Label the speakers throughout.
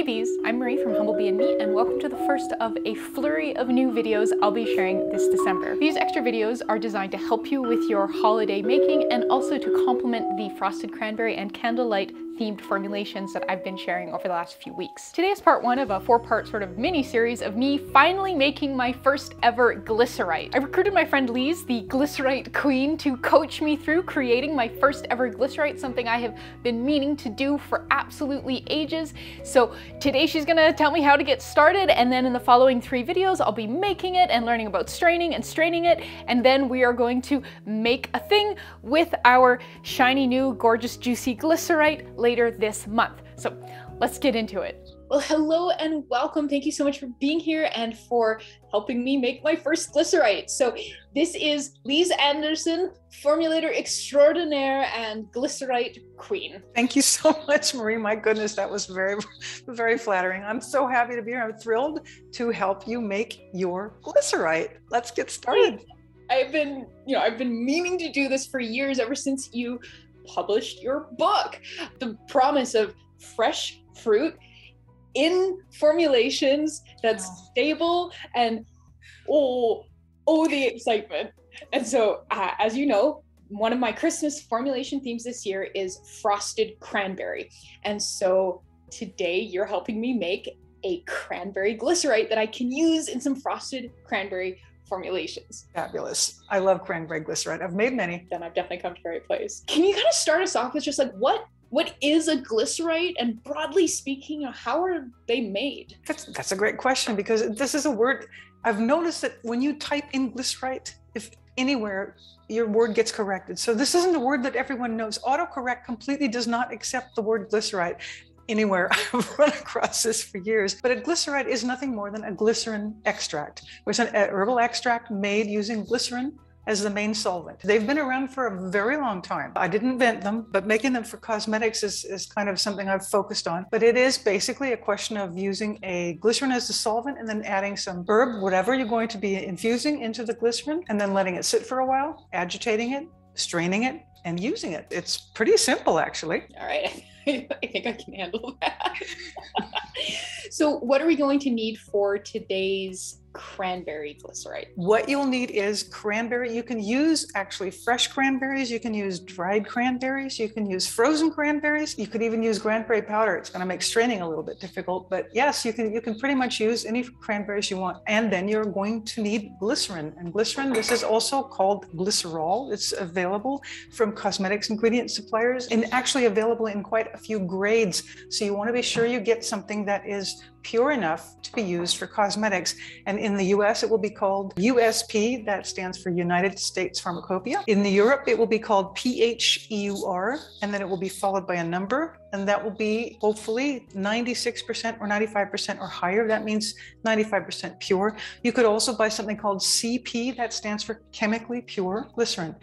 Speaker 1: Hey bees, I'm Marie from Humblebee and Me, and welcome to the first of a flurry of new videos I'll be sharing this December. These extra videos are designed to help you with your holiday making and also to complement the frosted cranberry and candlelight themed formulations that I've been sharing over the last few weeks. Today is part one of a four-part sort of mini-series of me finally making my first ever glycerite. I recruited my friend Lise, the glycerite queen, to coach me through creating my first ever glycerite, something I have been meaning to do for absolutely ages. So today she's gonna tell me how to get started, and then in the following 3 videos I'll be making it and learning about straining and straining it, and then we are going to make a thing with our shiny new gorgeous juicy glycerite later this month. So let's get into it. Well, hello and welcome. Thank you so much for being here and for helping me make my first glycerite. So this is Lise Andersen, formulator extraordinaire and glycerite queen.
Speaker 2: Thank you so much, Marie. My goodness, that was very, very flattering. I'm so happy to be here. I'm thrilled to help you make your glycerite. Let's get started.
Speaker 1: I've been meaning to do this for years, ever since you published your book. The promise of fresh fruit in formulations that's stable, and oh the excitement. And so as you know, one of my Christmas formulation themes this year is frosted cranberry, and so today you're helping me make a cranberry glycerite that I can use in some frosted cranberry formulations.
Speaker 2: Fabulous. I love cranberry glycerite. I've made many.
Speaker 1: Then I've definitely come to the right place. Can you kind of start us off with just like what is a glycerite, and broadly speaking, how are they made?
Speaker 2: That's a great question, because this is a word I've noticed that when you type in glycerite, if anywhere, your word gets corrected. So this isn't a word that everyone knows. Autocorrect completely does not accept the word glycerite anywhere. I've run across this for years. But a glycerite is nothing more than a glycerin extract, which is an herbal extract made using glycerin as the main solvent. They've been around for a very long time. I didn't invent them, but making them for cosmetics is kind of something I've focused on. But it is basically a question of using a glycerin as the solvent and then adding some herb, whatever you're going to be infusing, into the glycerin, and then letting it sit for a while, agitating it, straining it, and using it. It's pretty simple, actually.
Speaker 1: All right. I think I can handle that. So what are we going to need for today's cranberry glycerite?
Speaker 2: What you'll need is cranberry. You can use actually fresh cranberries. You can use dried cranberries. You can use frozen cranberries. You could even use cranberry powder. It's going to make straining a little bit difficult, but yes, you can pretty much use any cranberries you want. And then you're going to need glycerin. And glycerin, this is also called glycerol. It's available from cosmetics ingredient suppliers and actually available in quite a few grades. So you want to be sure you get something that is pure enough to be used for cosmetics. And in the US, it will be called USP, that stands for United States Pharmacopoeia. In Europe, it will be called PHEUR, and then it will be followed by a number, and that will be hopefully 96% or 95% or higher. That means 95% pure. You could also buy something called CP, that stands for chemically pure glycerin.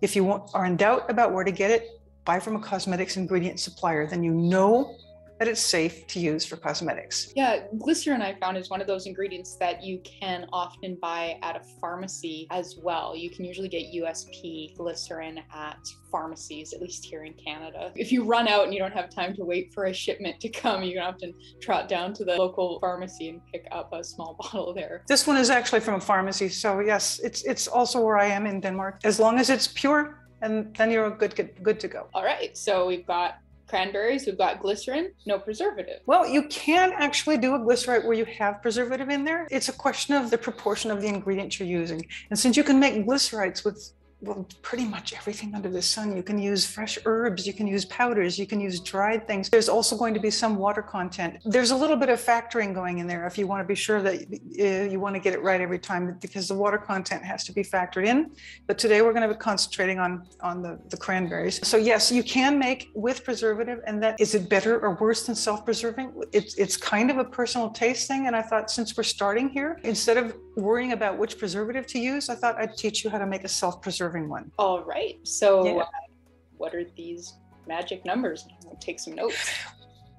Speaker 2: If you are in doubt about where to get it, buy from a cosmetics ingredient supplier, then you know that it's safe to use for cosmetics.
Speaker 1: Yeah, glycerin I found is one of those ingredients that you can often buy at a pharmacy as well. You can usually get USP glycerin at pharmacies, at least here in Canada. If you run out and you don't have time to wait for a shipment to come, you're gonna have to trot down to the local pharmacy and pick up a small bottle there.
Speaker 2: This one is actually from a pharmacy, so yes, it's also where I am in Denmark. As long as it's pure, and then you're good to go.
Speaker 1: All right, so we've got cranberries, we've got glycerin, no preservative.
Speaker 2: Well, you can actually do a glycerite where you have preservative in there. It's a question of the proportion of the ingredient you're using. And since you can make glycerites with, well, pretty much everything under the sun, you can use fresh herbs, you can use powders, you can use dried things. There's also going to be some water content. There's a little bit of factoring going in there if you want to be sure that you want to get it right every time, because the water content has to be factored in. But today we're going to be concentrating on the cranberries. So yes, you can make with preservative, and that is it better or worse than self-preserving? It's kind of a personal taste thing. And I thought, since we're starting here, instead of worrying about which preservative to use, I thought I'd teach you how to make a self-preserving one.
Speaker 1: All right. So what are these magic numbers? I'll take some notes.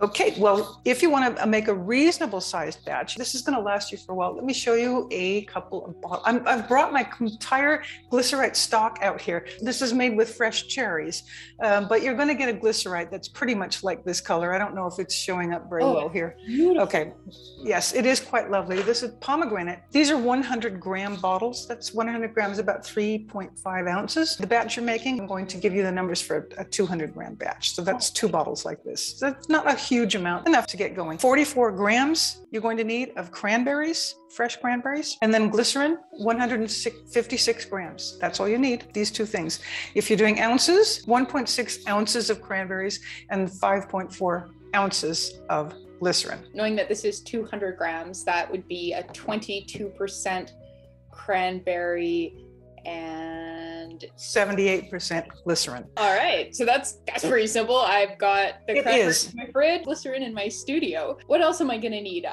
Speaker 2: Okay, well, if you want to make a reasonable sized batch, this is going to last you for a while. Let me show you a couple of bottles. I've brought my entire glycerite stock out here. This is made with fresh cherries, but you're going to get a glycerite that's pretty much like this color. I don't know if it's showing up very well here.
Speaker 1: Beautiful.
Speaker 2: Okay, yes, it is quite lovely. This is pomegranate. These are 100-gram bottles. That's 100 grams, about 3.5 ounces. The batch you're making, I'm going to give you the numbers for a 200-gram batch. So that's 2 bottles like this. So that's not a huge amount, enough to get going. 44 grams you're going to need of cranberries, fresh cranberries, and then glycerin, 156 grams. That's all you need, these 2 things. If you're doing ounces, 1.6 ounces of cranberries and 5.4 ounces of glycerin.
Speaker 1: Knowing that this is 200 grams, that would be a 22% cranberry and
Speaker 2: 78% glycerin.
Speaker 1: All right, so that's pretty simple. I've got the cranberries in my fridge, glycerin in my studio. What else am I gonna need?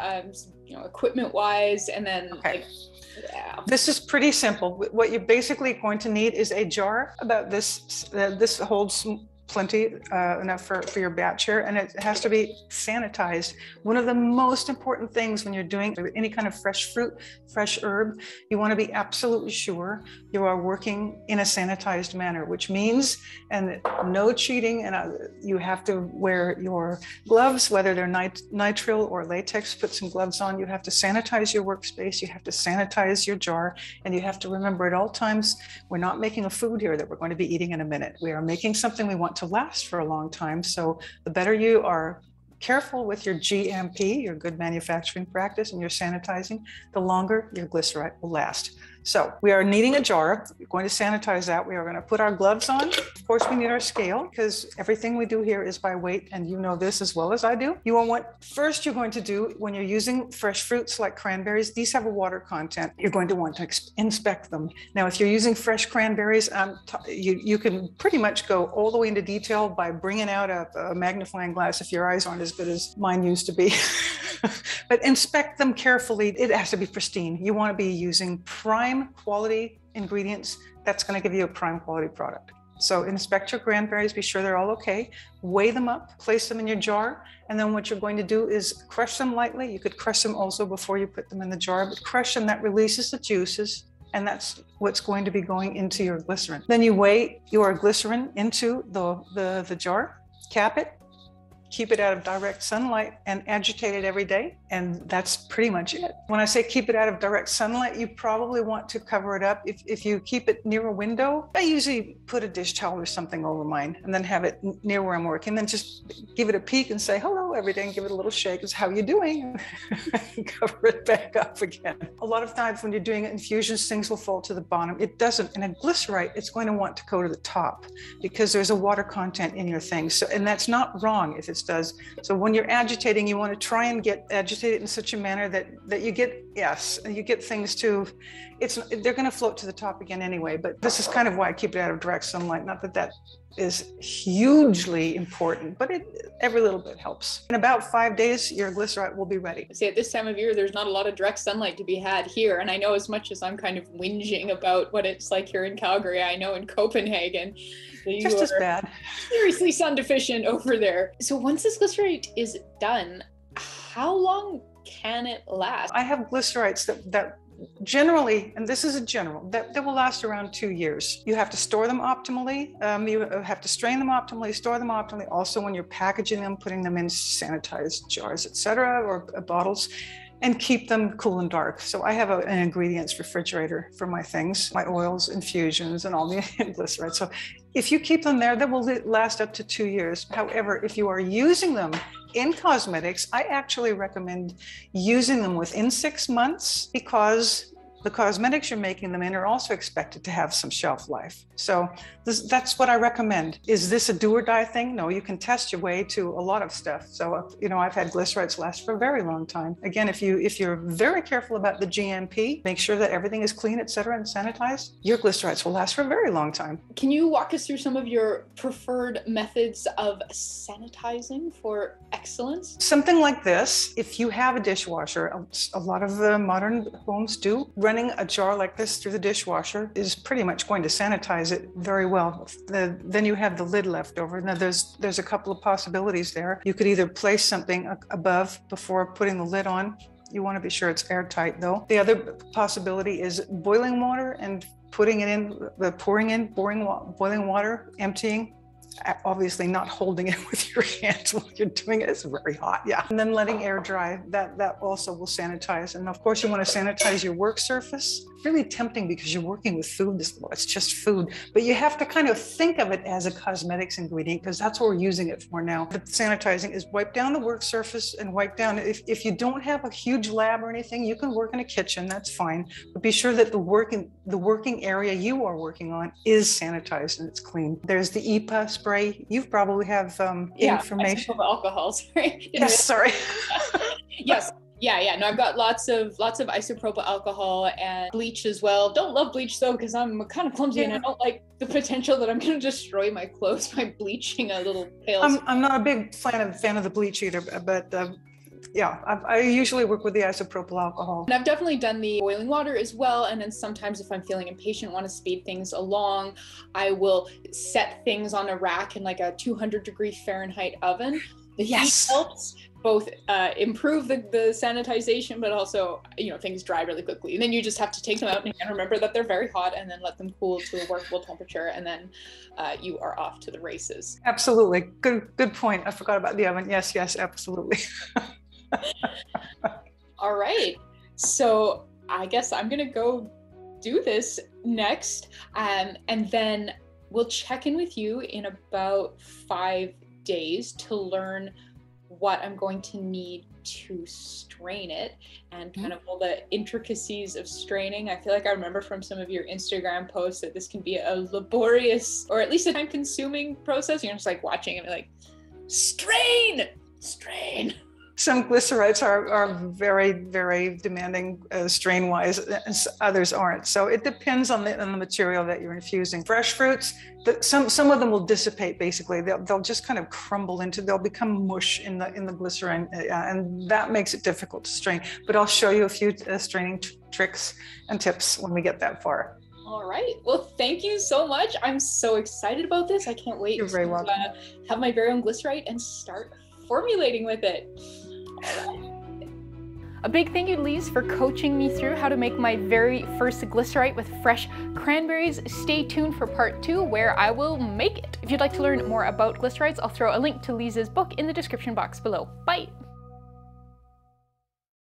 Speaker 1: Equipment wise, and then yeah.
Speaker 2: This is pretty simple. What you're basically going to need is a jar about this. This holds plenty, enough for your batch here, and it has to be sanitized. One of the most important things when you're doing any kind of fresh fruit, fresh herb, you want to be absolutely sure you are working in a sanitized manner, which means, and no cheating, and you have to wear your gloves, whether they're nitrile or latex. Put some gloves on. You have to sanitize your workspace, you have to sanitize your jar, and you have to remember at all times, we're not making a food here that we're going to be eating in a minute. We are making something we want to last for a long time. So the better you are careful with your GMP, your good manufacturing practice, and your sanitizing, the longer your glycerite will last. So we are needing a jar. We're going to sanitize that. We are going to put our gloves on. Of course, we need our scale because everything we do here is by weight, and you know this as well as I do. You want what first you're going to do when you're using fresh fruits like cranberries. These have a water content. You're going to want to inspect them. Now, if you're using fresh cranberries, you can pretty much go all the way into detail by bringing out a magnifying glass if your eyes aren't as good as mine used to be. But inspect them carefully. It has to be pristine. You want to be using prime quality ingredients. That's going to give you a prime quality product. So inspect your cranberries, be sure they're all okay, weigh them up, place them in your jar, and then what you're going to do is crush them lightly. You could crush them also before you put them in the jar, but crush them, that releases the juices, and that's what's going to be going into your glycerin. Then you weigh your glycerin into the jar, cap it, keep it out of direct sunlight, and agitate it every day. And that's pretty much it. When I say keep it out of direct sunlight, you probably want to cover it up. If you keep it near a window, I usually put a dish towel or something over mine and then have it near where I'm working. Then just give it a peek and say hello every day and give it a little shake. It's how you doing? Cover it back up again. A lot of times when you're doing infusions, things will fall to the bottom. It doesn't. In a glycerite, it's going to want to go to the top because there's a water content in your thing. So, and that's not wrong if it does. So when you're agitating, you want to try and get agitated in such a manner that you get, you get things to, they're going to float to the top again anyway, but this is kind of why I keep it out of direct sunlight. Not that that is hugely important, but every little bit helps. In about 5 days, your glycerite will be ready.
Speaker 1: See, at this time of year, there's not a lot of direct sunlight to be had here. And I know as much as I'm kind of whinging about what it's like here in Calgary, I know in Copenhagen,
Speaker 2: just as bad.
Speaker 1: Seriously sun deficient over there. So once this glycerite is done, how long can it last?
Speaker 2: I have glycerites that generally, and this is a general, that will last around 2 years. You have to store them optimally. You have to strain them optimally, store them optimally. Also, when you're packaging them, putting them in sanitized jars, etc., or bottles, and keep them cool and dark. So I have an ingredients refrigerator for my things, my oils, infusions, and all the glycerite. So if you keep them there, they will last up to 2 years. However, if you are using them in cosmetics, I actually recommend using them within 6 months because the cosmetics you're making them in are also expected to have some shelf life. So that's what I recommend. Is this a do or die thing? No, you can test your way to a lot of stuff. So, I've had glycerites last for a very long time. Again, if you're very careful about the GMP, make sure that everything is clean, etc., and sanitized, your glycerites will last for a very long time.
Speaker 1: Can you walk us through some of your preferred methods of sanitizing for excellence?
Speaker 2: Something like this, if you have a dishwasher, a lot of the modern homes do, running a jar like this through the dishwasher is pretty much going to sanitize it very well. Then you have the lid left over. Now there's a couple of possibilities there. You could either place something above before putting the lid on. You want to be sure it's airtight though. The other possibility is boiling water and putting it in, boiling water, emptying, obviously not holding it with your hands while you're doing it. It's very hot, yeah. And then letting air dry, that also will sanitize. And of course you want to sanitize your work surface. Really tempting because you're working with food. It's just food, but you have to kind of think of it as a cosmetics ingredient because that's what we're using it for now. The sanitizing is wipe down the work surface and wipe down. If you don't have a huge lab or anything, you can work in a kitchen, that's fine. But be sure that the working area you are working on is sanitized and it's clean. There's the EPA spray. You probably have information.
Speaker 1: Isopropyl alcohol, sorry.
Speaker 2: Yes, sorry.
Speaker 1: Yes. Yeah. No, I've got lots of isopropyl alcohol and bleach as well. Don't love bleach though, because I'm kind of clumsy and I don't like the potential that I'm going to destroy my clothes by bleaching a little pail.
Speaker 2: I'm not a big fan of the bleach either, but yeah, I usually work with the isopropyl alcohol.
Speaker 1: And I've definitely done the boiling water as well. And then sometimes if I'm feeling impatient, want to speed things along, I will set things on a rack in like a 200-degree Fahrenheit oven. The heat helps both improve the sanitization, but also, things dry really quickly. And then you just have to take them out and remember that they're very hot and then let them cool to a workable temperature. And then you are off to the races.
Speaker 2: Absolutely. Good point. I forgot about the oven. Yes, absolutely.
Speaker 1: All right. So I guess I'm going to go do this next. And then we'll check in with you in about 5 days to learn what I'm going to need to strain it and kind of all the intricacies of straining. I feel like I remember from some of your Instagram posts that this can be a laborious or at least a time-consuming process. You're just like watching it and like, strain.
Speaker 2: Some glycerites are very, very demanding strain-wise, and others aren't. So it depends on the material that you're infusing. Fresh fruits, some of them will dissipate. Basically, they'll just kind of crumble they'll become mush in the glycerin, and that makes it difficult to strain. But I'll show you a few straining tricks and tips when we get that far.
Speaker 1: All right. Well, thank you so much. I'm so excited about this. I can't wait to have my very own glycerite and start formulating with it. A big thank you, Lise, for coaching me through how to make my very first glycerite with fresh cranberries. Stay tuned for part 2 where I will make it. If you'd like to learn more about glycerites, I'll throw a link to Lise's book in the description box below. Bye!